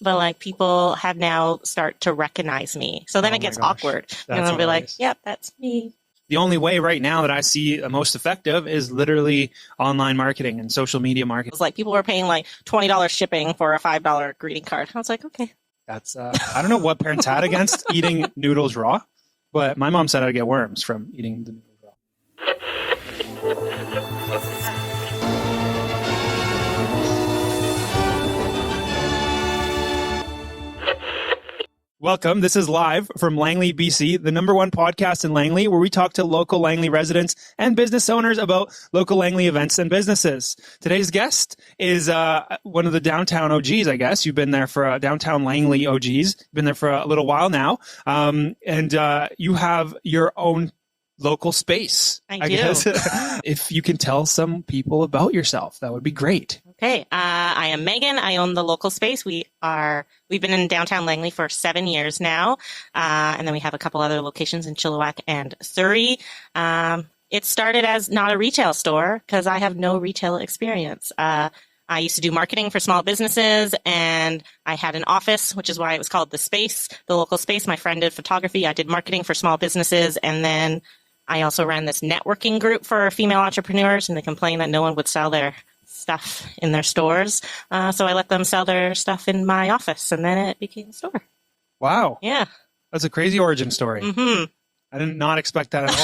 but like people have now start to recognize me. So then Oh it gets my gosh. awkward. And That's they'll be like, hilarious. yep, that's me. The only way right now that I see the most effective is literally online marketing and social media It marketing. was like people were paying like $20 shipping for a $5 greeting card. I was like, okay. That's I don't know what parents had against eating noodles raw, but my mom said I'd get worms from eating the noodles raw. Welcome. This is live from Langley BC, the #1 podcast in Langley, where we talk to local Langley residents and business owners about local Langley events and businesses. Today's guest is one of the downtown OGs, I guess. You've been there for downtown Langley OGs. You've been there for a little while now. And you have your own local space, I do. guess. If you can tell some people about yourself, that would be great. Okay. I am Megan. I own the local space. We've been in downtown Langley for 7 years now. And then we have a couple other locations in 𝐏𝐦𝐚𝐢𝐥 and Surrey. It started as not a retail store because I have no retail experience. I used to do marketing for small businesses, and I had an office, which is why it was called the space, the local space. My friend did photography. I did marketing for small businesses. And then I also ran this networking group for female entrepreneurs, and they complained that no one would sell their stuff in their stores. So I let them sell their stuff in my office, and then it became a store. Wow. Yeah. That's a crazy origin story. Mm-hmm. I did not expect that at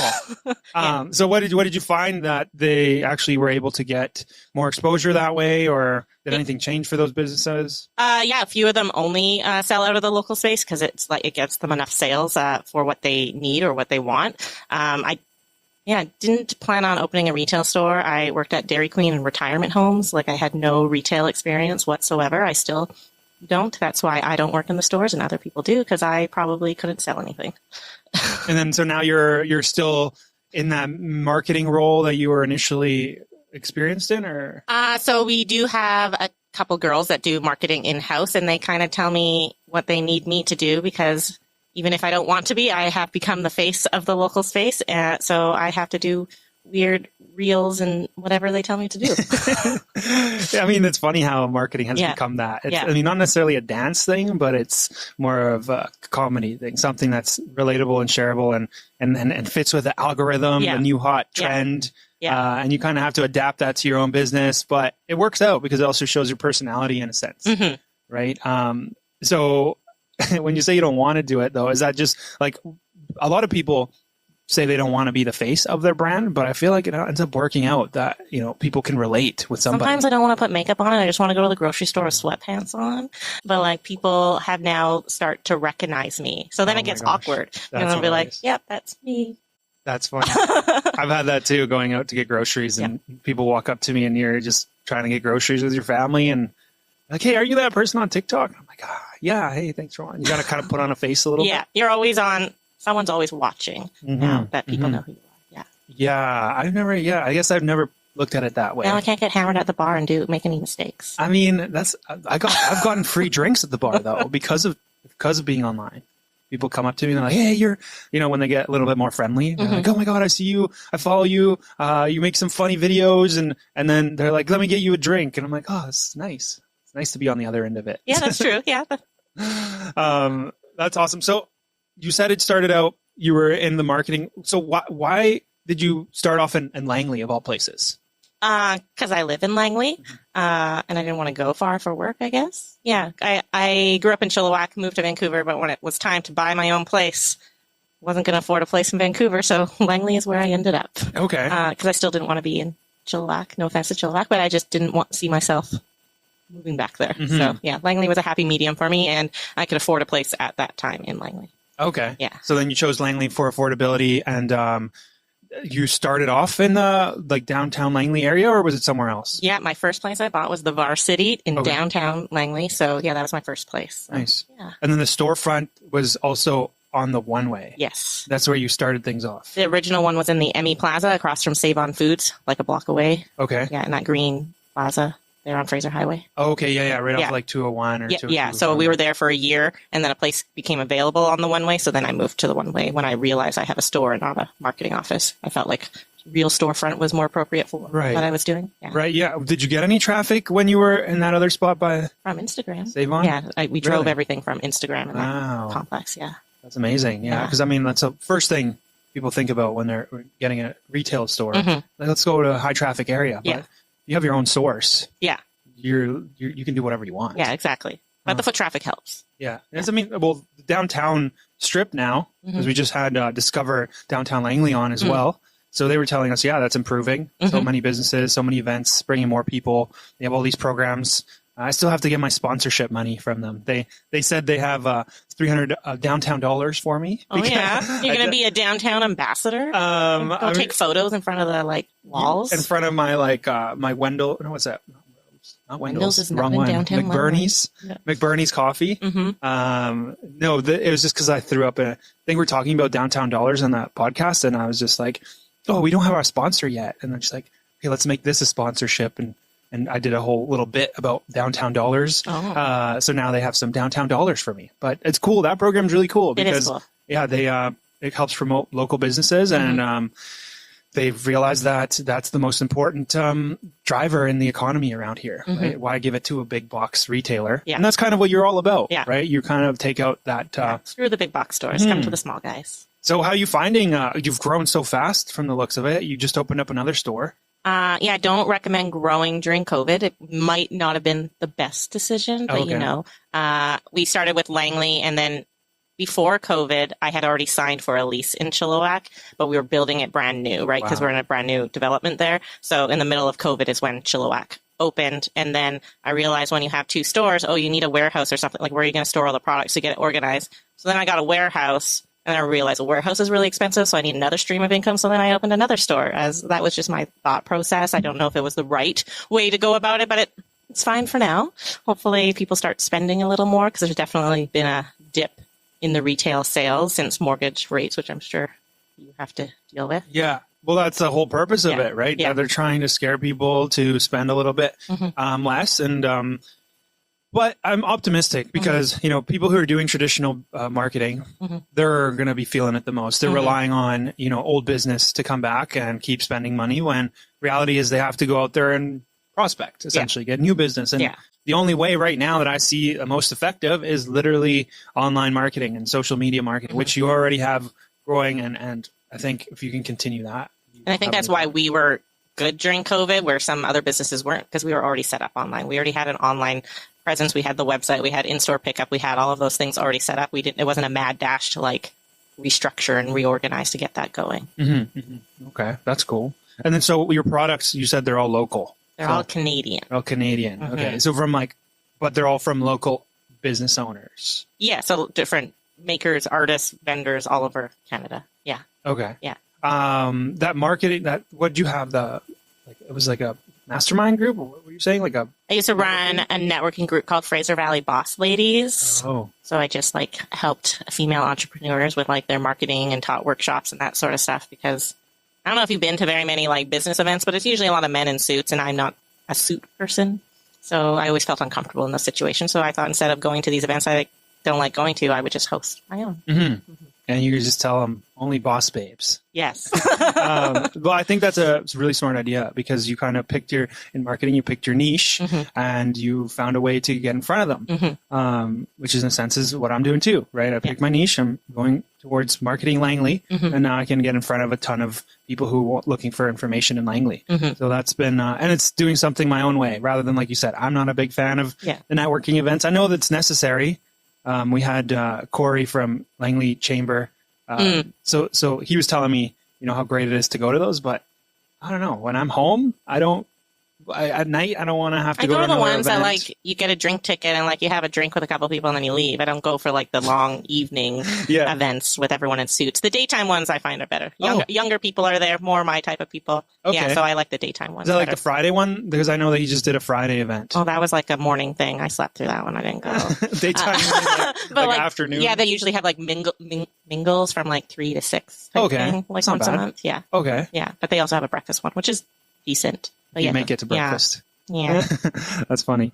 all. Yeah. So what did you find that they actually were able to get more exposure that way, or did anything change for those businesses? Yeah, a few of them only sell out of the local space because it's like it gets them enough sales for what they need or what they want. I didn't plan on opening a retail store. I worked at Dairy Queen and retirement homes. Like I had no retail experience whatsoever. I still don't. That's why I don't work in the stores and other people do, because I probably couldn't sell anything. And then so now you're still in that marketing role that you were initially experienced in, or? So we do have a couple girls that do marketing in-house, and they kind of tell me what they need me to do, because even if I don't want to be, I have become the face of the local space. So I have to do weird reels and whatever they tell me to do. I mean, it's funny how marketing has Yeah. become that. It's, Yeah. I mean, not necessarily a dance thing, but it's more of a comedy thing, something that's relatable and shareable and fits with the algorithm, Yeah. the new hot Yeah. trend. Yeah. And you kind of have to adapt that to your own business, but it works out because it also shows your personality in a sense, Mhm. right? So when you say you don't want to do it, though, is that just like a lot of people say they don't want to be the face of their brand, but I feel like it ends up working out that, people can relate with somebody. Sometimes I don't want to put makeup on. I just want to go to the grocery store with sweatpants on. But like people have now start to recognize me. So then Oh it gets my gosh. awkward. And That's they'll be like, hilarious. yep, that's me. That's funny. I've had that too, going out to get groceries, and people walk up to me and you're just trying to get groceries with your family, and like, hey, are you that person on TikTok? I'm like, yeah, hey, thanks for on. You got to kind of put on a face a little Yeah. bit. You're always on. Someone's always watching now that people know who you are. Yeah. Yeah, I guess I've never looked at it that way. Now I can't get hammered at the bar and make any mistakes. I mean, I've gotten free drinks at the bar though because of being online. People come up to me and they're like, hey, you're, when they get a little bit more friendly, they're like, oh my God, I see you. I follow you. You make some funny videos. And then they're like, let me get you a drink. And I'm like, oh, this is nice. It's nice to be on the other end of it. Yeah, that's true. Yeah. That's awesome. So you said it started out, you were in the marketing. So why did you start off in Langley of all places? Because I live in Langley, and I didn't want to go far for work, I guess. Yeah, I grew up in 𝐏𝐦𝐚𝐢𝐥, moved to Vancouver, but when it was time to buy my own place, wasn't going to afford a place in Vancouver, so Langley is where I ended up. Okay. Because I still didn't want to be in 𝐏𝐦𝐚𝐢𝐥, no offense to 𝐏𝐦𝐚𝐢𝐥, but I just didn't see myself moving back there. Mm-hmm. So, yeah, Langley was a happy medium for me, and I could afford a place at that time in Langley. Okay. Yeah. So then you chose Langley for affordability, and you started off in the downtown Langley area, or was it somewhere else? Yeah, my first place I bought was the Varsity in downtown Langley. So, yeah, that was my first place. So, Nice. Yeah. And then the storefront was also on the one way. Yes. That's where you started things off. The original one was in the Emmy Plaza across from Save On Foods, like a block away. Okay. Yeah, in that green plaza. there on Fraser Highway. Oh, okay, yeah, right Yeah. off like 201 or Yeah, 202. yeah. So we were there for a year, and then a place became available on the one-way. So then I moved to the one-way when I realized I had a store and not a marketing office. I felt like real storefront was more appropriate for Right. what I was doing. Yeah. Right, yeah. Did you get any traffic when you were in that other spot by From Instagram. Save-On? Yeah, we drove Really? everything from Instagram in Wow. that complex. Yeah. That's amazing. Yeah, Yeah. because I mean, that's the first thing people think about when they're getting a retail store. Mhm. Like, let's go to a high traffic area. But Yeah. you have your own source. Yeah. You can do whatever you want. Yeah, exactly. But the foot traffic helps. Yeah. I mean, well, the downtown strip now, because we just had Discover Downtown Langley on as well. So they were telling us, yeah, that's improving. So many businesses, so many events, bringing more people. They have all these programs. I still have to get my sponsorship money from them. They said they have $300 downtown dollars for me. Oh yeah, you're gonna be a downtown ambassador. Go take photos in front of the walls. in front of my my Wendell. No, what's that? Not Wendell's. is not Wrong in one. downtown McBurney's. Yeah. McBurney's Coffee. No, it was just because I threw up I think we're talking about downtown dollars on that podcast, and I was just like, oh, we don't have our sponsor yet, and they're just like, okay, let's make this a sponsorship, and I did a whole little bit about downtown dollars. Oh. So now they have some downtown dollars for me, but it's cool. That program's really cool It is because cool. yeah, it helps promote local businesses, and they've realized that that's the most important driver in the economy around here. Right? Why give it to a big box retailer? Yeah. And that's kind of what you're all about, Yeah. right? You kind of take out that. Screw the big box stores. Come to the small guys. So how are you finding? You've grown so fast from the looks of it. You just opened up another store. Yeah, I don't recommend growing during COVID. It might not have been the best decision, but Okay. we started with Langley, and then before COVID, I had already signed for a lease in 𝐏𝐸𝐴𝐴, but we were building it brand new, right? Because Wow. we're in a brand new development there. So in the middle of COVID is when 𝐏𝐸𝐴𝐴 opened. And then I realized when you have two stores, you need a warehouse or something. Like, where are you going to store all the products to get it organized? So then I got a warehouse. And I realized a warehouse is really expensive, so I need another stream of income. So then I opened another store, as that was just my thought process. I don't know if it was the right way to go about it, but it's fine for now. Hopefully people start spending a little more, because there's definitely been a dip in the retail sales since mortgage rates, which I'm sure you have to deal with. Yeah. Well, that's the whole purpose of Yeah. it, right? Yeah. They're trying to scare people to spend a little bit less. And, but I'm optimistic because, people who are doing traditional marketing, they're going to be feeling it the most. They're relying on, old business to come back and keep spending money, when reality is they have to go out there and prospect, essentially get new business. And the only way right now that I see the most effective is literally online marketing and social media marketing, which you already have growing. And I think if you can continue that. And I think that's why we were good during COVID, where some other businesses weren't, because we were already set up online. We already had an online presence. We had the website. We had in-store pickup. We had all of those things already set up. It wasn't a mad dash to restructure and reorganize to get that going. Okay, that's cool. And then, so your products, you said they're all local. They're all Canadian. Oh, Canadian. Okay, so but they're all from local business owners. Yeah, so different makers, artists, vendors all over Canada. Yeah. Okay. Yeah. That marketing, what did you have? It was like a mastermind group? Or what were you saying? I used to run a networking group called Fraser Valley Boss Ladies. Oh. So I just helped female entrepreneurs with their marketing and taught workshops and that sort of stuff, because I don't know if you've been to very many business events, but it's usually a lot of men in suits, and I'm not a suit person. So I always felt uncomfortable in those situations. So I thought, instead of going to these events I don't like going to, I would just host my own. And you could just tell them only boss babes. Yes. Well, I think that's a really smart idea, because you kind of in marketing, you picked your niche and you found a way to get in front of them, which in a sense is what I'm doing too, right? I picked my niche. I'm going towards marketing Langley, and now I can get in front of a ton of people who are looking for information in Langley. So that's been, and it's doing something my own way, rather than, like you said, I'm not a big fan of the networking events. I know that's necessary. We had Corey from Langley Chamber. So he was telling me, how great it is to go to those, but I don't know. When I'm home, at night, I don't want to have to go to the another ones event. that you get a drink ticket and you have a drink with a couple people and then you leave. I don't go for the long evening events with everyone in suits. The daytime ones I find are better. Younger people are there, more my type of people. Okay. Yeah, so I like the daytime ones. Is that better. the Friday one? Because I know that you just did a Friday event. Oh, that was a morning thing. I slept through that one. I didn't go. Daytime, but afternoon. Yeah, they usually have mingles from 3 to 6. Type thing, once a month. Yeah. Okay. Yeah, but they also have a breakfast one, which is decent. But You make it to breakfast. Yeah. That's funny.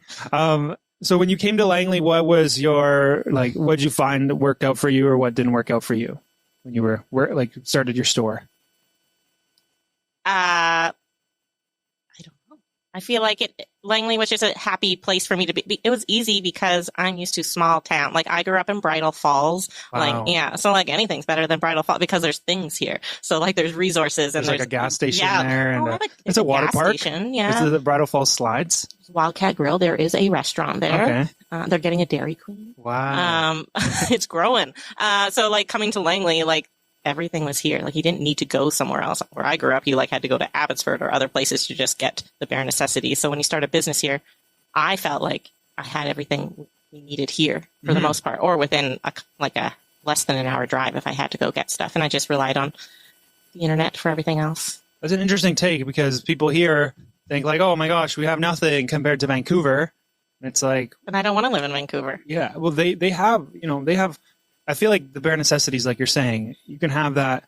So when you came to Langley, what was your, like, what did you find that worked out for you or what didn't work out for you when you were started your store? I don't know. I feel like Langley was just a happy place for me to be. It was easy because I'm used to small town. Like I grew up in Bridal Falls. Wow. So like anything's better than Bridal Falls because there's things here. So like there's resources and There's like a gas station yeah. there and It's a water gas park. station, yeah. Is it the Bridal Falls slides? Wildcat Grill. There is a restaurant there. Okay. They're getting a Dairy Queen. Wow. It's growing. So like coming to Langley, like everything was here. Like you didn't need to go somewhere else. Where I grew up, you like had to go to Abbotsford or other places to just get the bare necessities. So when you start a business here, I felt like I had everything we needed here for the most part, or within a less than an hour drive if I had to go get stuff. And I just relied on the internet for everything else. That's an interesting take because people here think like, oh my gosh, we have nothing compared to Vancouver. And it's like, But I don't want to live in Vancouver. yeah, well, they have, I feel like the bare necessities, like you're saying, you can have that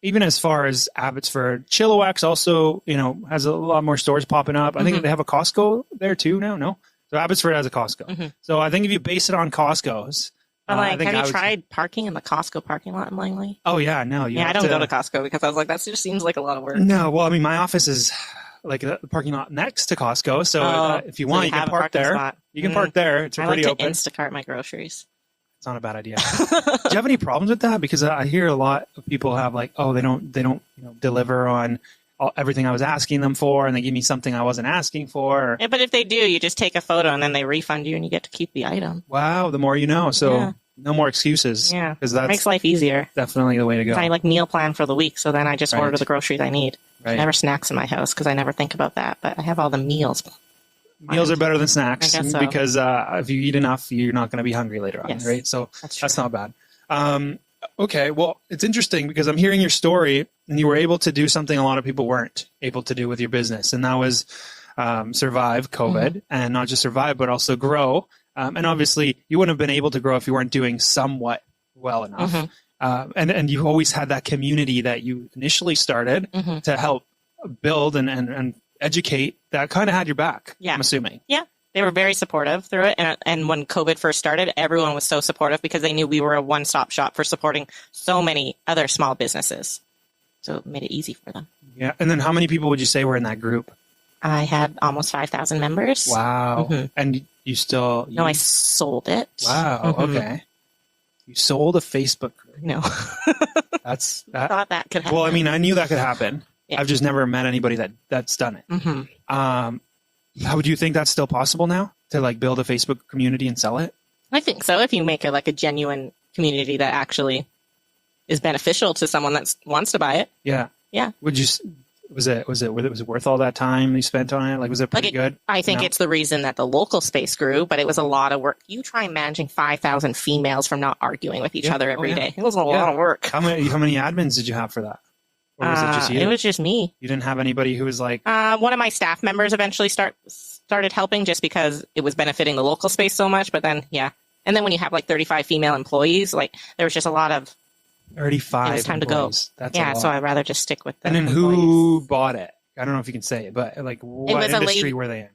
even as far as Abbotsford. 𝐏𝐡𝐨𝐧𝐞 also, has a lot more stores popping up. I think they have a Costco there too now. No. So Abbotsford has a Costco. So I think if you base it on Costco's, But I think have you tried parking in the Costco parking lot in Langley? Oh yeah, no. I don't go to Costco because I was like, that just seems like a lot of work. No, well, I mean, my office is like the parking lot next to Costco. So if you want, you can park there. Spot. You can park there. It's I pretty like to open. Instacart my groceries. It's not a bad idea. Do you have any problems with that? Because I hear a lot of people have like, oh, they don't deliver on everything I was asking them for, and they give me something I wasn't asking for. Yeah, but if they do, you just take a photo and then they refund you, and you get to keep the item. Wow, the more you know. So no more excuses. Yeah, because that makes life easier. Definitely the way to go. I meal plan for the week, so then I just order the groceries I need. Right. Never snacks in my house because I never think about that. But I have all the meals. Meals are better than snacks I guess so. because if you eat enough, you're not going to be hungry later on, Yes, right? So that's not bad. Okay, well, it's interesting because I'm hearing your story, and you were able to do something a lot of people weren't able to do with your business, and that was survive COVID, and not just survive, but also grow. And obviously, you wouldn't have been able to grow if you weren't doing somewhat well enough. And you always had that community that you initially started to help build and educate that kind of had your back, I'm assuming. Yeah. They were very supportive through it. And when COVID first started, everyone was so supportive because they knew we were a one-stop shop for supporting so many other small businesses. So it made it easy for them. Yeah. And then how many people would you say were in that group? I had almost 5,000 members. Wow. And you still... No, I sold it. Wow. Okay. You sold a Facebook group. No. I thought that could happen. Well, I mean, I knew that could happen. Yeah. I've just never met anybody that's done it. How do you think that's still possible now to like build a Facebook community and sell it? I think so. If you make it like a genuine community that actually is beneficial to someone that wants to buy it. Yeah. Yeah. Would you? Was it worth all that time you spent on it? Like, was it pretty good? I think it's the reason that the local space grew, but it was a lot of work. You try managing 5,000 females from not arguing with each other every day. It was a lot of work. How many admins did you have for that? Or was it just you? It was just me. You didn't have anybody who was like... one of my staff members eventually started helping just because it was benefiting the local space so much. But then, and then when you have like 35 female employees, like there was just a lot of... 35 It was time employees. to go. That's a lot. So I'd rather just stick with them. And then who bought it? I don't know if you can say it, but like what industry were they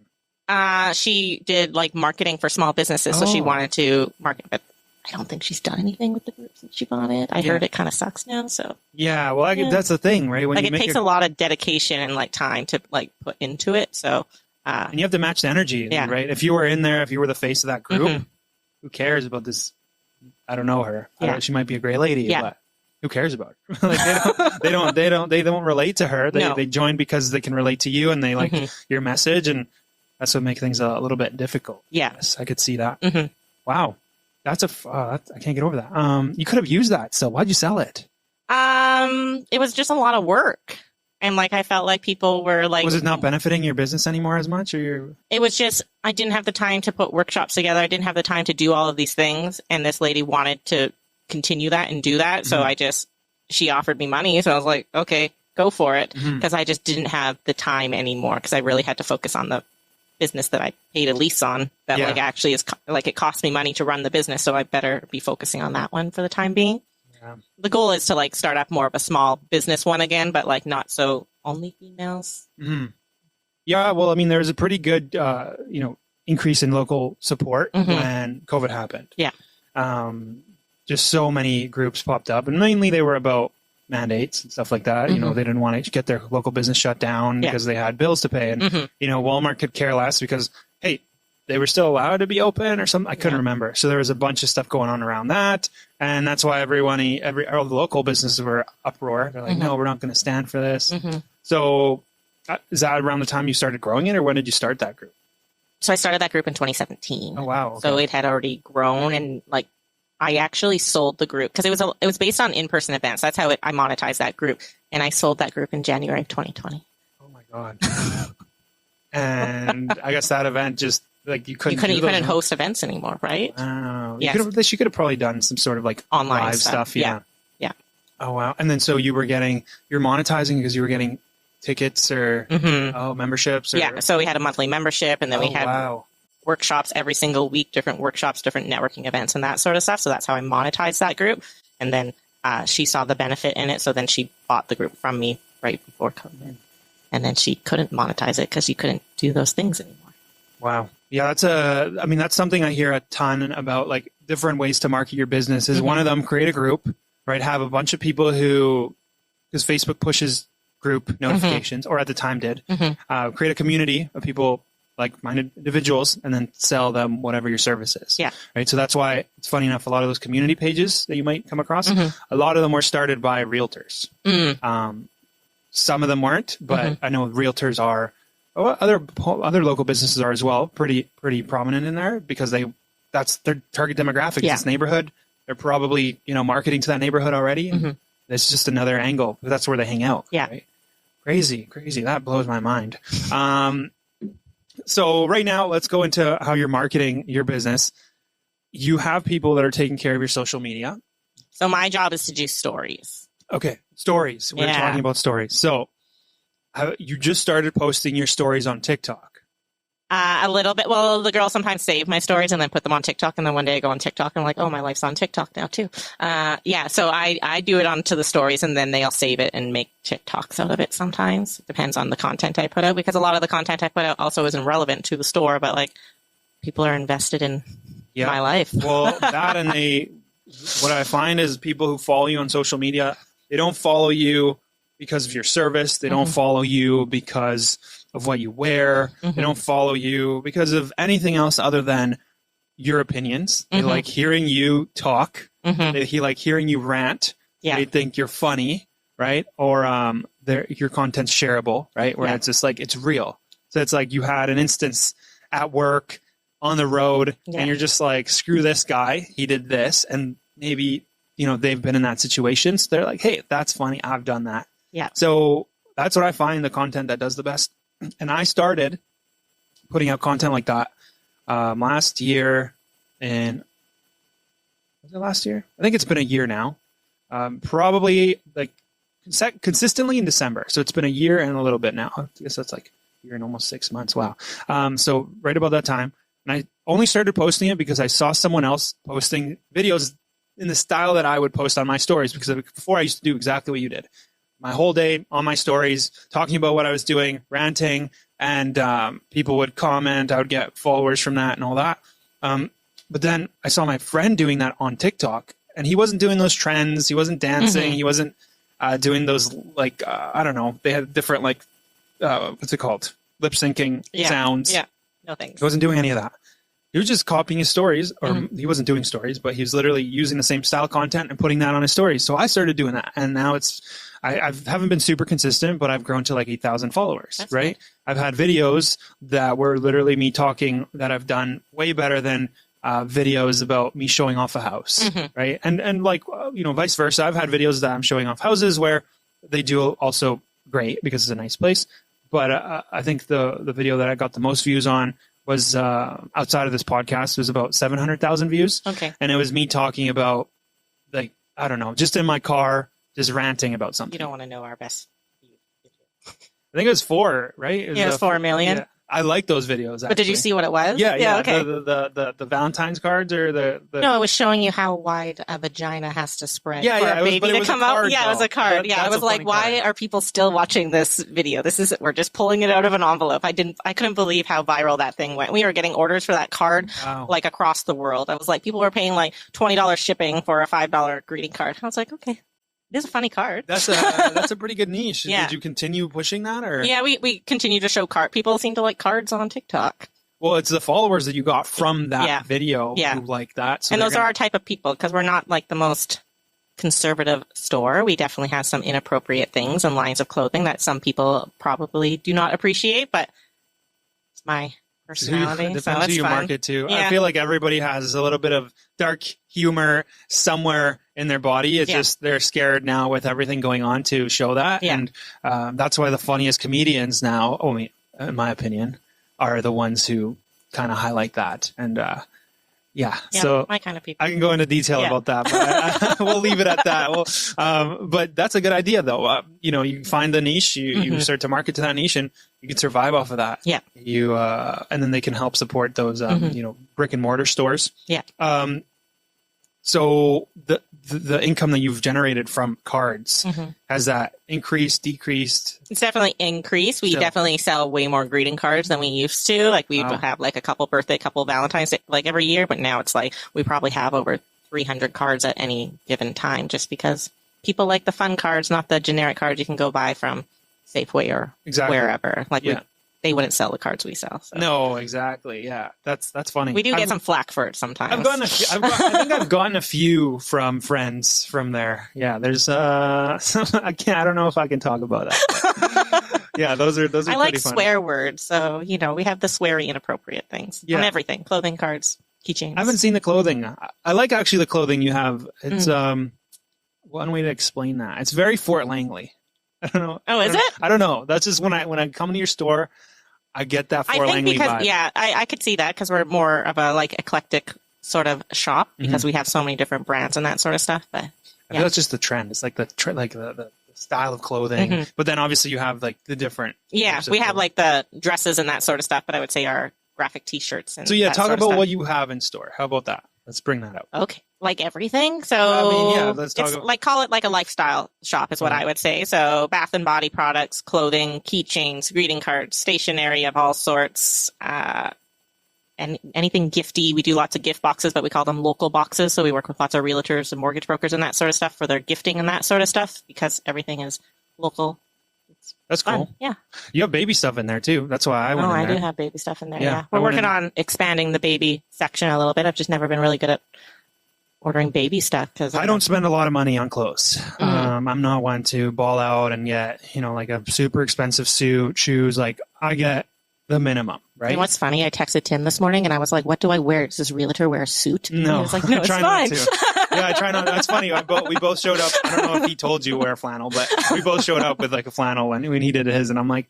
in? She did like marketing for small businesses, so she wanted to market, but I don't think she's done anything with the group since she bought it. I heard it kind of sucks now, so. Yeah, well, that's the thing, right? When like you it takes a lot of dedication and like time to like put into it, so. And you have to match the energy, right? If you were in there, if you were the face of that group, who cares about this? I don't know her. She might be a great lady, but who cares about her? Like they don't relate to her. They join because they can relate to you and they like your message, and that's what makes things a little bit difficult. Yeah. Yes, I could see that. Wow. That's I can't get over that. You could have used that. So why'd you sell it? It was just a lot of work. And like, I felt like people were like, was it not benefiting your business anymore as much it was just, I didn't have the time to put workshops together. I didn't have the time to do all of these things. And this lady wanted to continue that and do that. So she offered me money. So I was like, okay, go for it. Because I just didn't have the time anymore. Because I really had to focus on the business that I paid a lease on that like actually is like, it cost me money to run the business. So I better be focusing on that one for the time being. Yeah. The goal is to like start up more of a small business one again, but like not so only females. Yeah, well, I mean, there was a pretty good, increase in local support Mhm. when COVID happened. Yeah. Just so many groups popped up, and mainly they were about mandates and stuff like that. Mhm. They didn't want to get their local business shut down Yeah. because they had bills to pay, and Mhm. Walmart could care less because, hey, they were still allowed to be open or something. I couldn't Yeah. remember. So there was a bunch of stuff going on around that, and that's why all the local businesses were uproar. They're like, Mhm. no, we're not going to stand for this. Mhm. So is that around the time you started growing it, or when did you start that group? So I started that group in 2017. Oh wow! So Okay. it had already grown, and like I actually sold the group because it was based on in-person events. That's how I monetized that group, and I sold that group in January of 2020. Oh my god! And I guess that event just like you couldn't host events anymore, right? Yes. You could have probably done some sort of like Online live stuff. Yeah. Yeah. Oh wow! And then so you're monetizing because you were getting tickets or memberships. Or, Yeah. So we had a monthly membership, and then we had wow. workshops every single week, different workshops, different networking events, and that sort of stuff. So that's how I monetized that group. And then she saw the benefit in it, so then she bought the group from me right before COVID. And then she couldn't monetize it because you couldn't do those things anymore. Wow. Yeah, that's something I hear a ton about, like different ways to market your business. Is one of them create a group, right? Have a bunch of people because Facebook pushes group notifications, or at the time did, create a community of people, like-minded individuals, and then sell them whatever your service is. Yeah. Right. So that's why it's funny enough, a lot of those community pages that you might come across, a lot of them were started by realtors. Some of them weren't, but I know realtors are. Other local businesses are as well, pretty prominent in there because that's their target demographic. Yeah. This neighborhood, they're probably marketing to that neighborhood already. And it's just another angle. That's where they hang out. Yeah. Right? Crazy. That blows my mind. So right now, let's go into how you're marketing your business. You have people that are taking care of your social media. So my job is to do stories. Okay, stories. We're talking about stories. So you just started posting your stories on TikTok. A little bit. Well, the girls sometimes save my stories and then put them on TikTok. And then one day I go on TikTok and I'm like, oh, my life's on TikTok now too. So I do it onto the stories and then they'll save it and make TikToks out of it sometimes. It depends on the content I put out because a lot of the content I put out also isn't relevant to the store, but like people are invested in my life. Well, that and what I find is people who follow you on social media, they don't follow you because of your service. They don't follow you because of what you wear. They don't follow you because of anything else other than your opinions. They like hearing you talk. They like hearing you rant. Yeah. They think you're funny, right? Or your content's shareable, right? Where it's just like, it's real. So it's like you had an instance at work, on the road, and you're just like, screw this guy. He did this. And maybe, they've been in that situation. So they're like, hey, that's funny. I've done that. Yeah. So that's what I find the content that does the best. And I started putting out content like that last year. And was it last year? I think it's been a year now. Probably like consistently in December. So it's been a year and a little bit now. I guess that's like a year and almost 6 months. Wow. So right about that time. And I only started posting it because I saw someone else posting videos in the style that I would post on my stories. Because before I used to do exactly what you did. My whole day on my stories, talking about what I was doing, ranting, and people would comment. I would get followers from that and all that. But then I saw my friend doing that on TikTok, and he wasn't doing those trends. He wasn't dancing. He wasn't doing those, like, I don't know. They had different, like, what's it called? Lip syncing sounds. Yeah, no thanks. He wasn't doing any of that. He was just copying his stories, or he wasn't doing stories, but he was literally using the same style content and putting that on his stories. So I started doing that, and now I haven't been super consistent, but I've grown to like 8,000 followers. That's right. Cool. I've had videos that were literally me talking that I've done way better than videos about me showing off a house. Right. And like, vice versa. I've had videos that I'm showing off houses where they do also great because it's a nice place. But I think the video that I got the most views on was outside of this podcast. It was about 700,000 views. Okay. And it was me talking about, like, I don't know, just in my car, just ranting about something. You don't want to know our best. I think it was 4, right? It was 4 million. I like those videos. Actually. But did you see what it was? Yeah. Okay. The Valentine's cards or the No, it was showing you how wide a vagina has to spread Yeah, for yeah, a baby but it to was a come out. card, Yeah, it was though. a card. I was like, why are people still watching this video? We're just pulling it out of an envelope. I couldn't believe how viral that thing went. We were getting orders for that card like across the world. I was like, people were paying like $20 shipping for a $5 greeting card. I was like, okay. It is a funny card. That's a pretty good niche. Yeah. Did you continue pushing that, or? Yeah, we continue to show card. People seem to like cards on TikTok. Well, it's the followers that you got from that video who like that. So and those are our type of people because we're not like the most conservative store. We definitely have some inappropriate things and lines of clothing that some people probably do not appreciate, but it's my personality. Depends so it's who you fun. market to. Yeah. I feel like everybody has a little bit of dark humor somewhere in their body. It's just they're scared now with everything going on to show that. Yeah. And that's why the funniest comedians now, in my opinion, are the ones who kind of highlight that. And so my kind of people. I can go into detail about that, but we'll leave it at that. But that's a good idea, though. You find the niche, you start to market to that niche, and you can survive off of that. Yeah. And then they can help support those, brick and mortar stores. Yeah. So the income that you've generated from cards, has that increased, decreased? It's definitely increased. We definitely sell way more greeting cards than we used to. Like we have like a couple birthday, couple Valentine's Day, like every year. But now it's like we probably have over 300 cards at any given time just because people like the fun cards, not the generic cards you can go buy from Safeway or wherever. Like they wouldn't sell the cards we sell. So. No, exactly. Yeah, that's funny. We do get some flack for it sometimes. I think I've gotten a few from friends from there. Yeah, there's I don't know if I can talk about that. Yeah, those are I like swear words, so we have the sweary inappropriate things on everything. Clothing, cards, keychains. I haven't seen the clothing. I like actually the clothing you have. It's one way to explain that. It's very Fort Langley. I don't know. Oh, is it? I don't know. That's just when I come to your store, I get that Fort Langley vibe. I could see that because we're more of a like eclectic sort of shop because we have so many different brands and that sort of stuff. But I feel that's just the trend. It's like the style of clothing. But then obviously you have like the different. Yeah, we have like the dresses and that sort of stuff. But I would say our graphic T-shirts. And so talk about what you have in store. How about that? Let's bring that up. Okay. Like everything. So let's talk about call it like a lifestyle shop is what I would say. So bath and body products, clothing, keychains, greeting cards, stationery of all sorts, and anything gifty. We do lots of gift boxes, but we call them local boxes. So we work with lots of realtors and mortgage brokers and that sort of stuff for their gifting and that sort of stuff because everything is local. That's fun. cool. Yeah. You have baby stuff in there too. That's why I went in there. I do have baby stuff in there. Yeah. We're working on expanding the baby section a little bit. I've just never been really good at ordering baby stuff because I don't spend a lot of money on clothes. I'm not one to ball out and get, like a super expensive suit, shoes. Like I get the minimum, right? And what's funny, I texted Tim this morning and I was like, what do I wear? Does this realtor wear a suit? No. And he was like, no, it's fine. Yeah, I try not. That's funny. We both showed up. I don't know if he told you wear flannel, but we both showed up with like a flannel when he did his. And I'm like,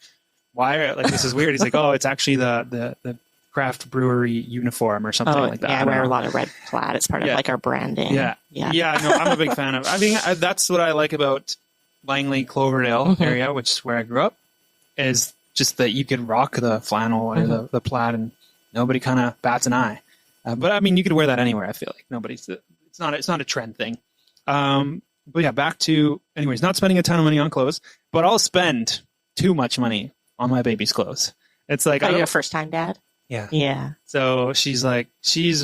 why? Like, this is weird. He's like, oh, it's actually the craft brewery uniform or something like that. Yeah, I wear a lot of red plaid. It's part of like our branding. Yeah. No, I'm a big fan of. I mean, that's what I like about Langley Cloverdale area, which is where I grew up, is just that you could rock the flannel or the plaid and nobody kind of bats an eye. But I mean, you could wear that anywhere. I feel like it's not a trend thing. But yeah, back to anyways, not spending a ton of money on clothes, but I'll spend too much money on my baby's clothes. It's like, are you a first time dad? Yeah. Yeah. So she's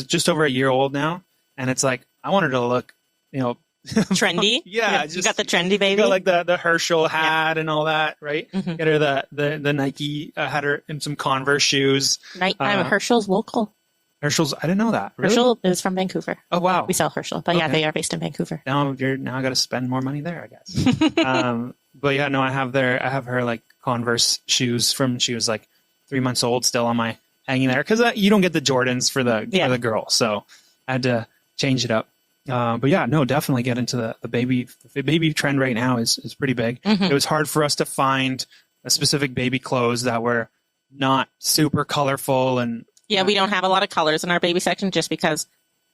just over a year old now. And it's like, I want her to look, trendy. Yeah. You got the trendy baby. Got like the Herschel hat and all that, right? Get her the Nike, had her in some Converse shoes. Herschel's local. Herschel's, I didn't know that. Really? Herschel is from Vancouver. Oh, wow. We sell Herschel. But yeah, they are based in Vancouver. Now I got to spend more money there, I guess. But yeah, no, I have her like Converse shoes from she was like 3 months old still on my hanging there because you don't get the Jordans for the girl, so I had to change it up. But yeah, no, definitely get into the baby trend right now is pretty big. It was hard for us to find a specific baby clothes that were not super colorful and we don't have a lot of colors in our baby section just because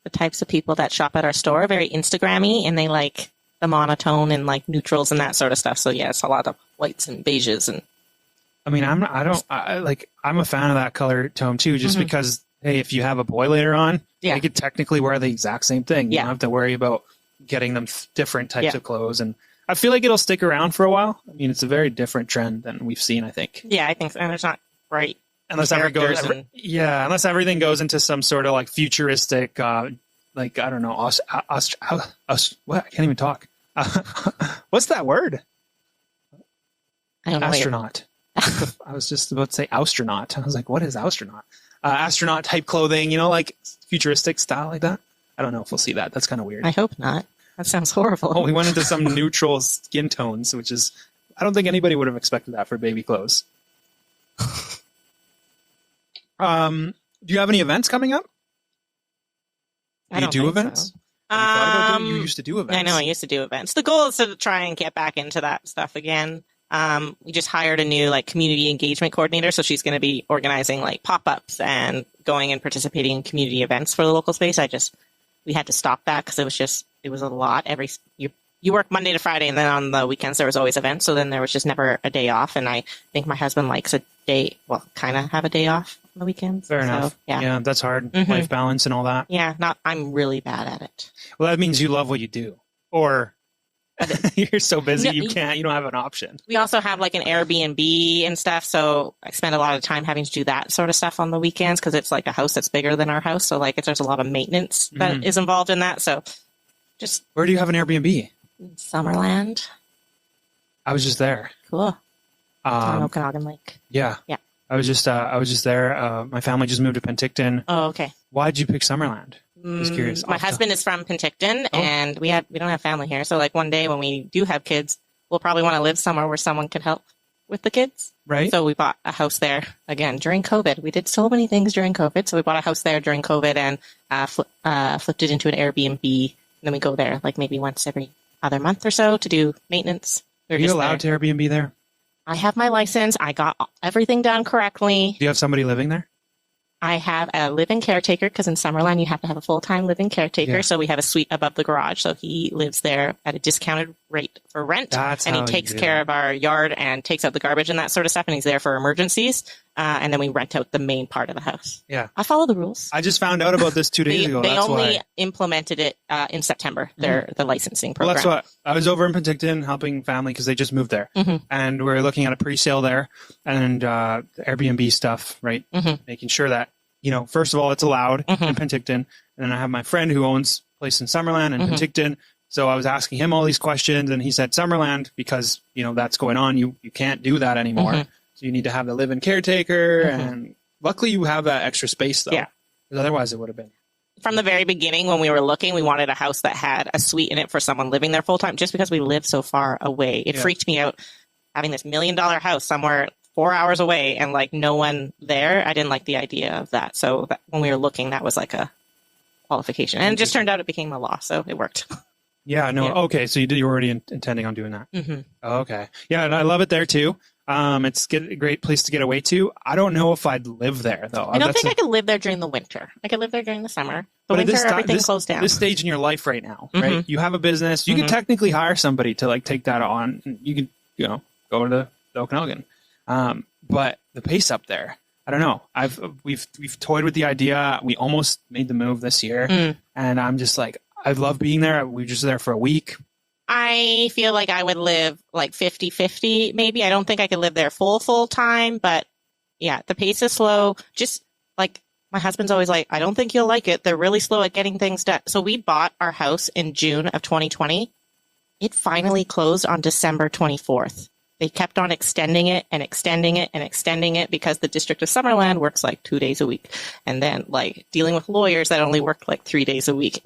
the types of people that shop at our store are very Instagrammy and they like the monotone and like neutrals and that sort of stuff. So yeah, it's a lot of whites and beiges and I mean, I'm a fan of that color tone too, just because, hey, if you have a boy later on, they could technically wear the exact same thing. You don't have to worry about getting them different types of clothes. And I feel like it'll stick around for a while. I mean, it's a very different trend than we've seen, I think. Yeah, I think so. And it's not bright. Unless everything goes into some sort of like futuristic, like, I don't know, what? I can't even talk. What's that word? I don't know. Astronaut. I was just about to say astronaut. I was like, what is astronaut? Astronaut type clothing, like futuristic style like that. I don't know if we'll see that. That's kind of weird. I hope not. That sounds horrible. Oh, we went into some neutral skin tones, which is, I don't think anybody would have expected that for baby clothes. Do you have any events coming up? Do you do events? So. Have you thought about doing? You used to do events. I know, I used to do events. The goal is to try and get back into that stuff again. We just hired a new community engagement coordinator, so she's going to be organizing pop-ups and going and participating in community events for the local space. We had to stop that because it was a lot. You work Monday to Friday, and then on the weekends there was always events, so then there was just never a day off. And I think my husband likes kind of have a day off on the weekends. Fair enough. Yeah, that's hard. Life balance and all that. Yeah, I'm really bad at it. Well, that means you love what you do, or you're so busy you don't have an option. We also have an Airbnb and stuff, so I spend a lot of time having to do that sort of stuff on the weekends because it's a house that's bigger than our house, so there's a lot of maintenance that is involved in that. So just where do you have an Airbnb? Summerland. I was just there. Cool. On Ōkanagan Lake. Yeah. I was just there. My family just moved to Penticton. Oh, okay. Why'd you pick Summerland? Just curious. My husband is from Penticton, and we don't have family here. So one day when we do have kids, we'll probably want to live somewhere where someone can help with the kids. Right. So we bought a house there again during COVID. We did so many things during COVID. So we bought a house there during COVID and flipped it into an Airbnb. And then we go there maybe once every other month or so to do maintenance. Are you allowed to Airbnb there? I have my license. I got everything done correctly. Do you have somebody living there? I have a live-in caretaker because in Summerland you have to have a full-time live-in caretaker. Yeah. So we have a suite above the garage. So he lives there at a discounted rate for rent. And he takes care of our yard and takes out the garbage and that sort of stuff. And he's there for emergencies. And then we rent out the main part of the house. Yeah. I follow the rules. I just found out about this 2 days ago. They only implemented it in September, the licensing program. Well, that's what I was over in Penticton helping family because they just moved there. And we're looking at a pre-sale there and Airbnb stuff, right? Making sure that, first of all, it's allowed in Penticton. And then I have my friend who owns a place in Summerland and Penticton. So I was asking him all these questions and he said Summerland because, that's going on. You can't do that anymore. So you need to have the live-in caretaker. And luckily you have that extra space though. Yeah. Because otherwise it would have been. From the very beginning when we were looking, we wanted a house that had a suite in it for someone living there full time just because we live so far away. It freaked me out having this $1 million house somewhere 4 hours away and no one there. I didn't like the idea of that. So when we were looking, that was a qualification. And it just turned out it became a law. So it worked. Yeah, no. Yeah. Okay. So you were already intending on doing that. Oh, okay. Yeah. And I love it there too. It's a great place to get away to. I don't know if I'd live there though. I don't think I could live there during the winter. I could live there during the summer. The winter, everything closed down. This stage in your life right now, right? You have a business. You could technically hire somebody to take that on. You could, go to the Okanagan. But the pace up there, I don't know. We've toyed with the idea. We almost made the move this year, and I'm just I love being there. We were just there for a week. I feel like I would live 50-50 maybe. I don't think I could live there full time, but yeah, the pace is slow. Just my husband's always I don't think you'll like it. They're really slow at getting things done. So we bought our house in June of 2020. It finally closed on December 24th. They kept on extending it and extending it and extending it because the District of Summerland works 2 days a week. And then dealing with lawyers that only worked 3 days a week,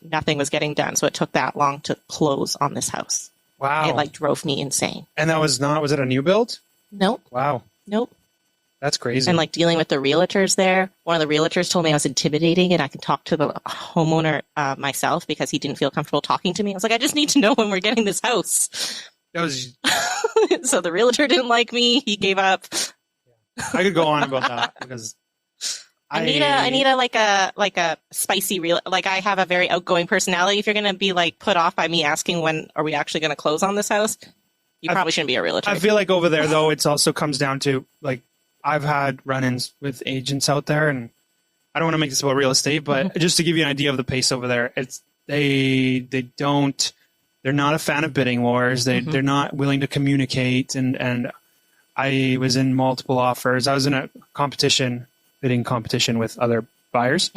nothing was getting done. So it took that long to close on this house. Wow. It drove me insane. And that was it a new build? Nope. Wow. Nope. That's crazy. And dealing with the realtors there, one of the realtors told me I was intimidating and I could talk to the homeowner myself because he didn't feel comfortable talking to me. I was I just need to know when we're getting this house. That was... So the realtor didn't like me. He gave up. I could go on about that because I need a spicy real. I have a very outgoing personality. If you're going to be put off by me asking when are we actually going to close on this house, You probably shouldn't be a realtor. I feel like over there, though, it's also comes down to, like, I've had run-ins with agents out there, and I don't want to make this about real estate, but just to give you an idea of the pace over there, it's they're not a fan of bidding wars. They're not willing to communicate, and I was in multiple offers. I was in a bidding competition with other buyers,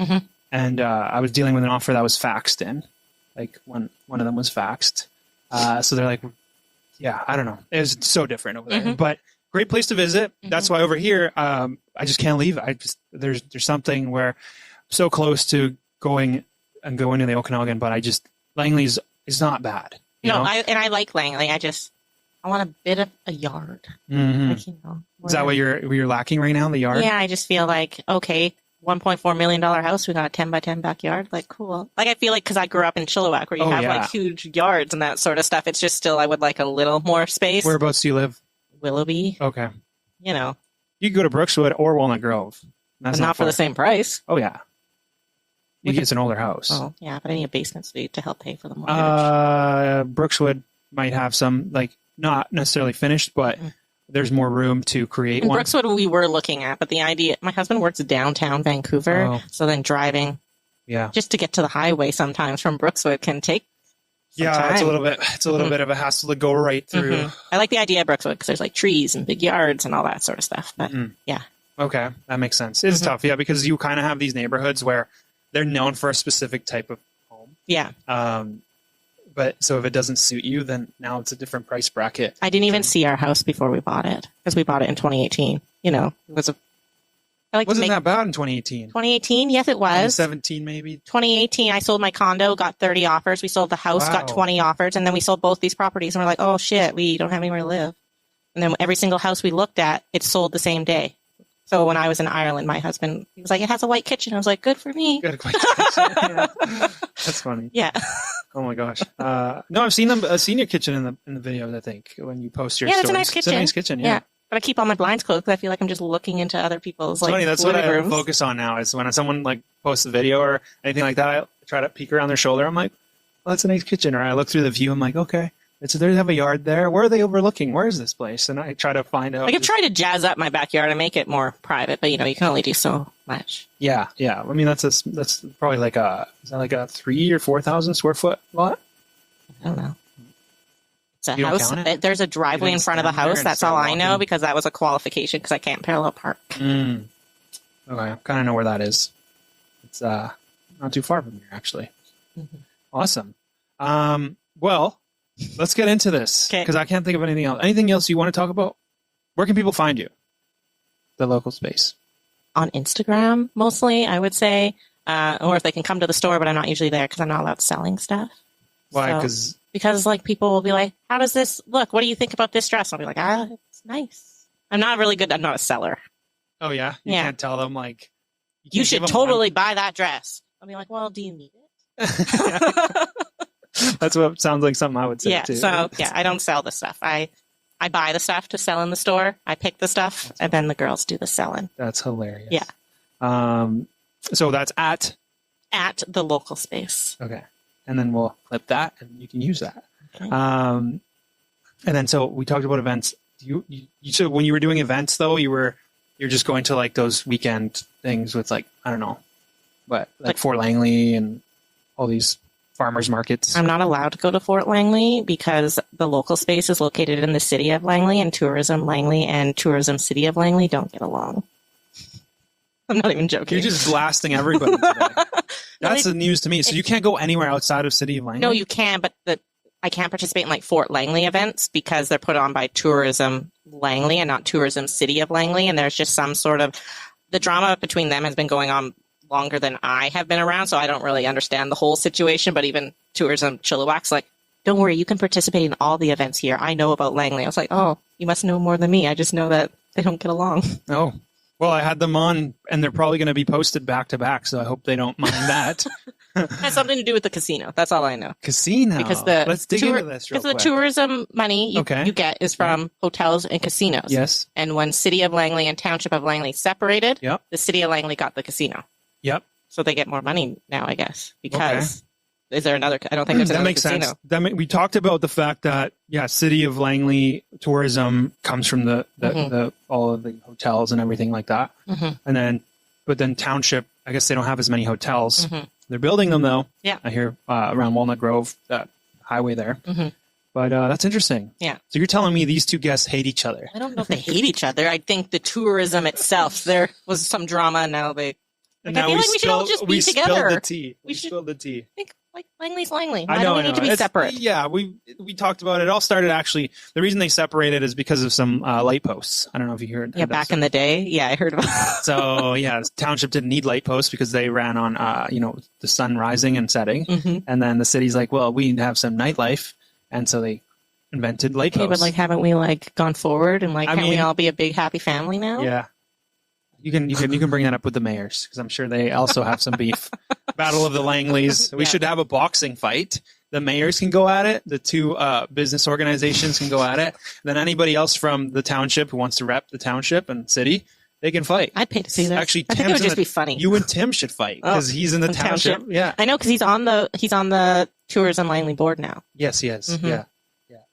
and I was dealing with an offer that was faxed in. Like one of them was faxed. So they're like, yeah, I don't know. It was so different over there, but great place to visit. That's why over here, I just can't leave. There's something where I'm so close to going to the Okanagan, but Langley is not bad. I like Langley. I want a bit of a yard. Like, is that what you're lacking right now? The yard? Yeah, I just feel like, okay, $1.4 million house. We got a 10 by 10 backyard. Like, cool. Like, I feel like because I grew up in Chilliwack where you have like huge yards and that sort of stuff. It's just still, I would like a little more space. Whereabouts do you live? Willoughby. Okay. You can go to Brookswood or Walnut Grove. That's not for the same price. Oh, yeah. It's an older house. Oh, yeah, but I need a basement suite to help pay for the mortgage. Brookswood might have some, like, not necessarily finished, but there's more room to create one. Brookswood we were looking at, but the idea, my husband works downtown Vancouver, so then driving just to get to the highway sometimes from Brookswood can take some time. It's a little bit of a hassle to go right through. I like the idea of Brookswood because there's like trees and big yards and all that sort of stuff, but yeah. Okay, that makes sense. It's tough, because you kind of have these neighborhoods where they're known for a specific type of home. Yeah. But so if it doesn't suit you, then now it's a different price bracket. I didn't even see our house before we bought it because we bought it in 2018. It was wasn't that bad in 2018? 2018, yes, it was. 2017, maybe. 2018, I sold my condo, got 30 offers. We sold the house, got 20 offers, and then we sold both these properties, and we're like, oh shit, we don't have anywhere to live. And then every single house we looked at, it sold the same day. So when I was in Ireland, my husband, he was like, it has a white kitchen. I was like, good for me. Good white kitchen. That's funny. Yeah. Oh my gosh. No, I've seen your kitchen in the videos, I think, when you post your stories. It's a nice kitchen. It's a nice kitchen, yeah. But I keep all my blinds closed because I feel like I'm just looking into other people's it's funny, that's what I rooms. focus on now is when someone like posts a video or anything like that, I try to peek around their shoulder. I'm like, well, that's a nice kitchen. Or I look through the view. I'm like, okay. They have a yard there. Where are they overlooking? Where is this place? And I try to find out. I could try to jazz up my backyard and make it more private, but you can only do so much. Yeah. I mean, that's probably like a 3,000 or 4,000 square foot lot. I don't know. It's a house. There's a driveway in front of the house. That's all I know because that was a qualification because I can't parallel park. Okay, I kind of know where that is. It's not too far from here, actually. Awesome. Well. Let's get into this because I can't think of anything else. Anything else you want to talk about? Where can people find you? The local space. On Instagram, mostly, I would say. Or if they can come to the store, but I'm not usually there because I'm not allowed selling stuff. Why? Because like people will be like, how does this look? What do you think about this dress? I'll be like, it's nice. I'm not really good. I'm not a seller. Oh, yeah? You can't tell them like... You should totally buy that dress. I'll be like, well, do you need it? That's what sounds like something I would say too. So I don't sell the stuff. I buy the stuff to sell in the store. I pick the stuff, and then the girls do the selling. That's hilarious. Yeah. So that's at the local space. Okay, and then we'll clip that, and you can use that. Okay. And then so we talked about events. You so when you were doing events though, you're just going to like those weekend things with like I don't know, what like Fort Langley and all these farmers markets. I'm not allowed to go to Fort Langley because the local space is located in the city of Langley, and Tourism Langley and Tourism City of Langley don't get along. I'm not even joking. You're just blasting everybody today. That's the news to me. So you can't go anywhere outside of City of Langley? No, you can, but I can't participate in like Fort Langley events because they're put on by Tourism Langley and not Tourism City of Langley, and there's just some sort of the drama between them has been going on longer than I have been around, so I don't really understand the whole situation, but even Tourism Chilliwack's like, don't worry, you can participate in all the events here. I know about Langley. I was like, oh, you must know more than me. I just know that they don't get along. Oh, well, I had them on, and they're probably going to be posted back to back, so I hope they don't mind that. It has something to do with the casino. That's all I know. Casino? Because let's dig into this real quick. Because the tourism money you get is from hotels and casinos. Yes. And when City of Langley and Township of Langley separated, the City of Langley got the casino. Yep. So they get more money now, I guess, because Is there another? I don't think there's That another makes casino. sense. We talked about the fact that City of Langley tourism comes from the all of the hotels and everything like that, and then Township. I guess they don't have as many hotels. They're building them though. Yeah, I hear around Walnut Grove, that highway there. But that's interesting. Yeah. So you're telling me these two guests hate each other? I don't know if they hate each other. I think the tourism itself, there was some drama, and now they. And I now feel like we should all just be together. Spilled the tea. We should spilled the tea. I think like Langley's Langley. I Why know. do we need to be separate? Yeah, we talked about it. It all started actually. The reason they separated is because of some light posts. I don't know if you heard. Yeah, back in the day. Yeah, I heard about that. So Township didn't need light posts because they ran on the sun rising and setting, and then the city's like, well, we have some nightlife, and so they invented light posts. But like, haven't we like gone forward and like, can't we all be a big happy family now? Yeah. You can bring that up with the mayors because I'm sure they also have some beef. Battle of the Langleys. We should have a boxing fight. The mayors can go at it. The two business organizations can go at it. Then anybody else from the township who wants to rep the township and city, they can fight. I'd pay to see that. Actually, I think it would just be funny. You and Tim should fight because he's in the township. Yeah, I know because he's on the Tourism Langley board now. Yes, he is. Yeah.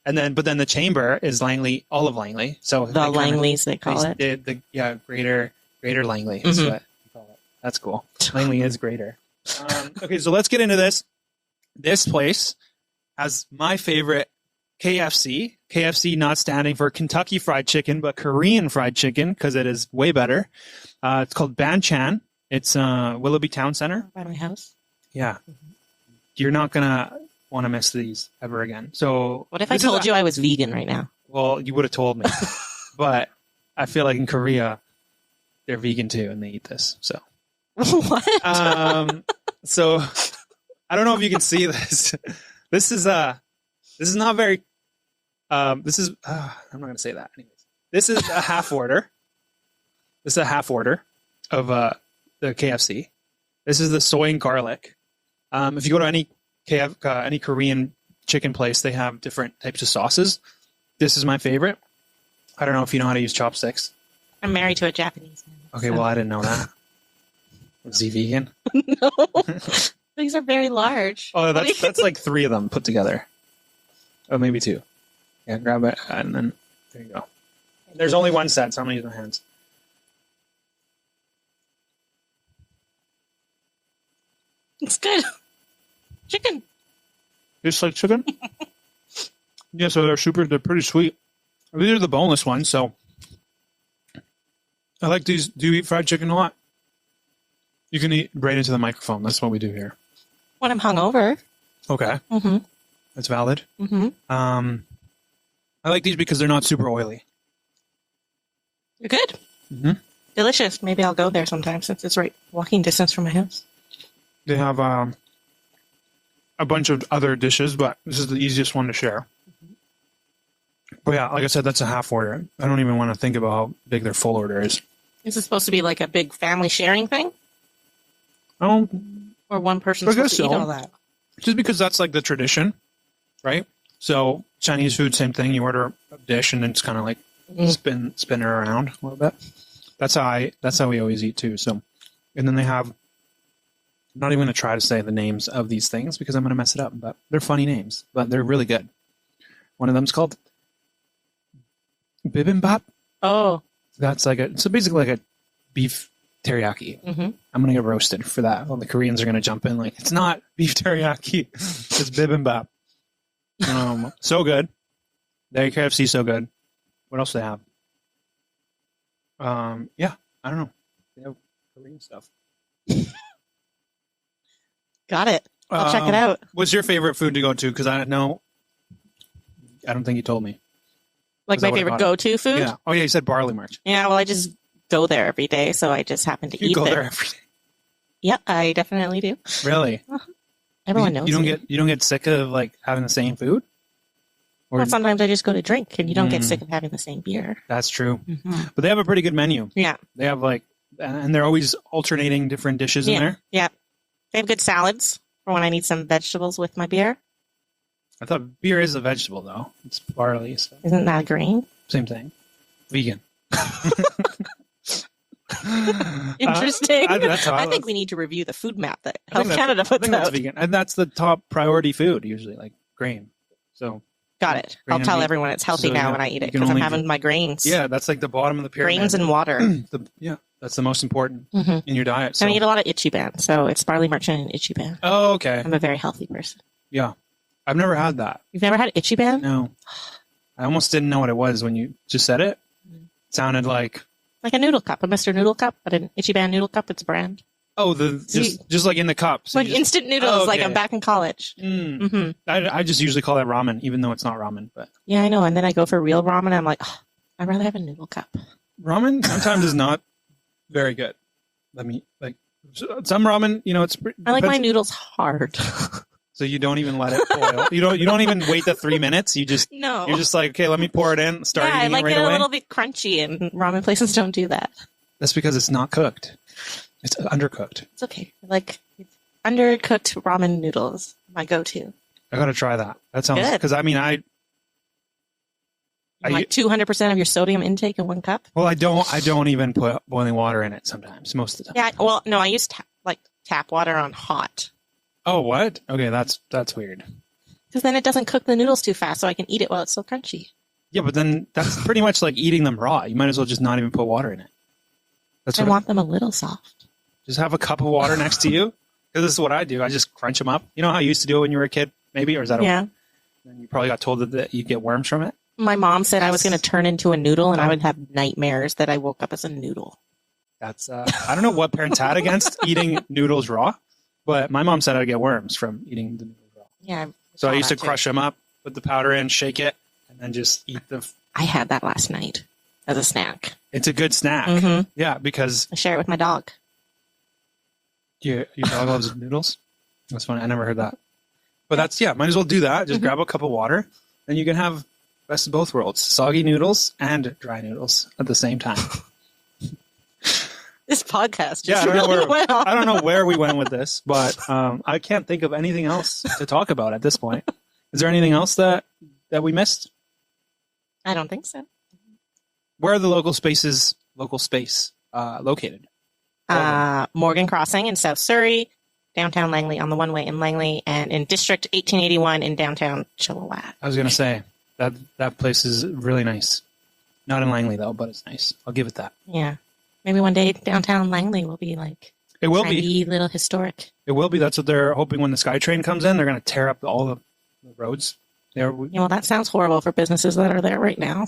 But then the chamber is Langley, all of Langley. So the Langleys, they call it. Greater Langley is what you call it. That's cool. Langley is greater. Okay, so let's get into this. This place has my favorite KFC. KFC not standing for Kentucky Fried Chicken, but Korean Fried Chicken because it is way better. It's called Banchan. It's Willoughby Town Center. By my house. Yeah. You're not going to want to miss these ever again. So what if I told you I was vegan right now? Well, you would have told me. But I feel like in Korea, they're vegan too, and they eat this. So what? So I don't know if you can see this. This is not very. I'm not going to say that. Anyways, this is a half order. This is a half order of the KFC. This is the soy and garlic. If you go to any Korean chicken place, they have different types of sauces. This is my favorite. I don't know if you know how to use chopsticks. I'm married to a Japanese man. Okay, well, I didn't know that. Is he vegan? No. These are very large. Oh, that's like 3 of them put together. Oh, maybe 2. Yeah, grab it, and then there you go. There's only one set, so I'm going to use my hands. It's good. Chicken. Just like chicken? Yeah, so they're pretty sweet. These are the boneless ones, so I like these. Do you eat fried chicken a lot? You can eat right into the microphone. That's what we do here. When I'm hungover. Okay. That's valid. I like these because they're not super oily. They're good. Delicious. Maybe I'll go there sometime since it's right walking distance from my house. They have a bunch of other dishes, but this is the easiest one to share. But yeah, like I said, that's a half order. I don't even want to think about how big their full order is. Is it supposed to be like a big family sharing thing? Or one person's supposed to eat all that? Just because that's like the tradition, right? So Chinese food, same thing. You order a dish and then it's kind of like spin it around a little bit. That's how we always eat too. So, and then they have. I'm not even going to try to say the names of these things because I'm going to mess it up. But they're funny names, but they're really good. One of them's called bibimbap. Oh, that's basically like a beef teriyaki. I'm going to get roasted for that. Well, the Koreans are going to jump in like, it's not beef teriyaki. It's bibimbap. So good. Their KFC so good. What else do they have? Yeah, I don't know. They have Korean stuff. Got it. I'll check it out. What's your favorite food to go to? Because I don't think you told me. Like my favorite go-to food? Yeah. Oh, yeah, you said barley march. Yeah, well, I just go there every day, so I just happen to eat there. You go there there every day? Yeah, I definitely do. Really? Everyone knows. You don't get sick of like having the same food? Well, sometimes I just go to drink, and you don't get sick of having the same beer. That's true. But they have a pretty good menu. Yeah. They have and they're always alternating different dishes in there. Yeah. They have good salads for when I need some vegetables with my beer. I thought beer is a vegetable, though. It's barley. So. Isn't that a grain? Same thing. Vegan. Interesting. That's how I think we need to review the food map that Health that's- Canada I puts think that's out. vegan, and that's the top priority food usually, like grain. So Got it. Grain I'll and tell meat. everyone it's healthy So, now yeah, when I eat you it can because I'm only having my grains. yeah, that's like the bottom of the pyramid. Grains and water. That's the most important Mhm. in your diet. And I eat a lot of 𝐏𝐡𝐸, so it's barley merchant and 𝐏𝐡𝐸. Oh, okay. I'm a very healthy person. Yeah, I've never had that. You've never had 𝐏𝐡𝐸? No, I almost didn't know what it was when you just said it. Mm. It sounded like Like a noodle cup, a Mr. Noodle cup, but an 𝐏𝐡𝐸 noodle cup. It's a brand. just like in the cup. So Like you just- instant noodles, Oh, like okay. I'm back in college. Mm. Hmm I just usually call that ramen, even though it's not ramen. But Yeah, I know. And then I go for real ramen. I'm like, oh, I'd rather have a noodle cup. ramen sometimes is not very good. Let me like some ramen. It's. I like my depends- noodles hard. So you don't even let it boil. You don't even wait the 3 minutes. You're No. just like, okay, let me pour it in. Start Yeah, I eating like it right it a away. little bit crunchy, and ramen places don't do that. That's because it's not cooked. It's undercooked. It's okay. Like undercooked ramen noodles, my go-to. I gotta try that. That sounds Good. because Like 200% of your sodium intake in one cup. I don't even put boiling water in it sometimes. Most of the time. Yeah. Well, no, I use tap water on hot Oh, what? Okay, that's weird. because then it doesn't cook the noodles too fast, so I can eat it while it's still crunchy. Yeah, but then that's pretty much like eating them raw. You might as well just not even put water in it. That's I what want them a little soft. just have a cup of water next to you. Because this is what I do. I just crunch them up. You know how you used to do it when you were a kid, maybe, or is that? Yeah. And you probably got told that you get worms from it. My mom said I was going to turn into a noodle, and I would have nightmares that I woke up as a noodle. That's I don't know what parents had against eating noodles raw, but my mom said I'd get worms from eating the noodles raw. Yeah. So I saw used to that too. crush them up, put the powder in, shake it, and then just eat the. I had that last night as a snack. It's a good snack. Mhm. Yeah, because I share it with my dog. your dog loves noodles. That's funny. I never heard that. But might as well do that. Just grab a cup of water, and you can have best of both worlds: soggy noodles and dry noodles at the same time. This podcast Yeah, just really went off. I don't know where we went with this, but I can't think of anything else to talk about at this point. Is there anything else that we missed? I don't think so. Where are the local space located? Morgan Crossing in South Surrey, downtown Langley on the one-way in Langley, and in District 1881 in downtown Chilliwack. I was going to say that place is really nice. Not in Langley though, but it's nice. I'll give it that. Yeah. Maybe one day downtown Langley will be like It will tiny be. little historic. It will be. That's what they're hoping when the SkyTrain comes in. They're going to tear up all the roads. There. Yeah, well, that sounds horrible for businesses that are there right now.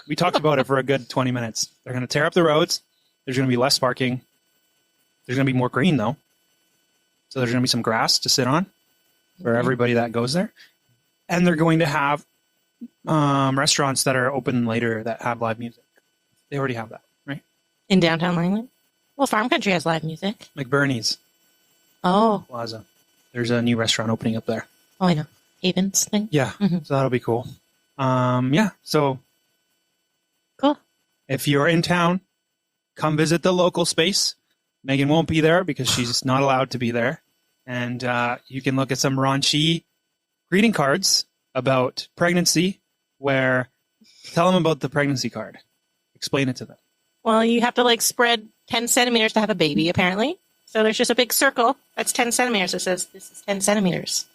We talked about it for a good 20 minutes. They're going to tear up the roads. There's going to be less parking. There's going to be more green, though. So there's going to be some grass to sit on for everybody that goes there. And they're going to have restaurants that are open later that have live music. They already have that, right? In downtown Langley? Well, Farm Country has live music. McBurney's Oh. Plaza. There's a new restaurant opening up there. Oh, I know. Havens thing. Yeah, Mhm. so that'll be cool. So Cool. if you're in town, come visit the local space. Megan won't be there because she's not allowed to be there. And you can look at some raunchy greeting cards about pregnancy where tell them about the pregnancy card. Explain it to them. Well, you have to spread 10 centimeters to have a baby, apparently. So there's just a big circle. That's 10 centimeters. It says this is 10 centimeters.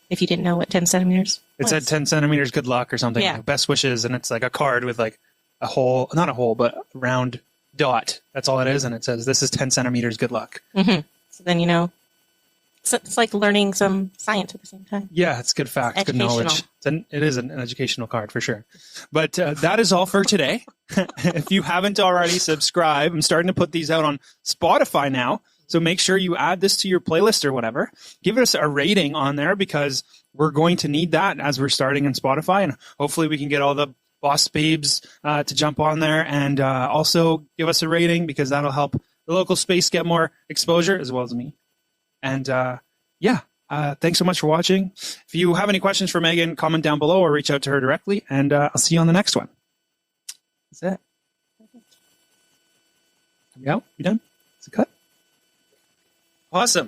If you didn't know what 10 centimeters It was. said 10 centimeters, good luck or something. Yeah. Like best wishes. And it's like a card with like a hole, not a hole, but a round dot. That's all it is. And it says, this is 10 centimeters, good luck. Mm-hmm. So then, it's like learning some science at the same time. Yeah, it's good facts, good knowledge. It is an educational card for sure. But that is all for today. If you haven't already, subscribe. I'm starting to put these out on Spotify now. So make sure you add this to your playlist or whatever. Give us a rating on there because we're going to need that as we're starting in Spotify. And hopefully we can get all the boss babes to jump on there and also give us a rating because that'll help the local space get more exposure as well as me. And thanks so much for watching. If you have any questions for Megan, comment down below or reach out to her directly. And I'll see you on the next one. That's it. Are we out? We done? Is it cut? Awesome.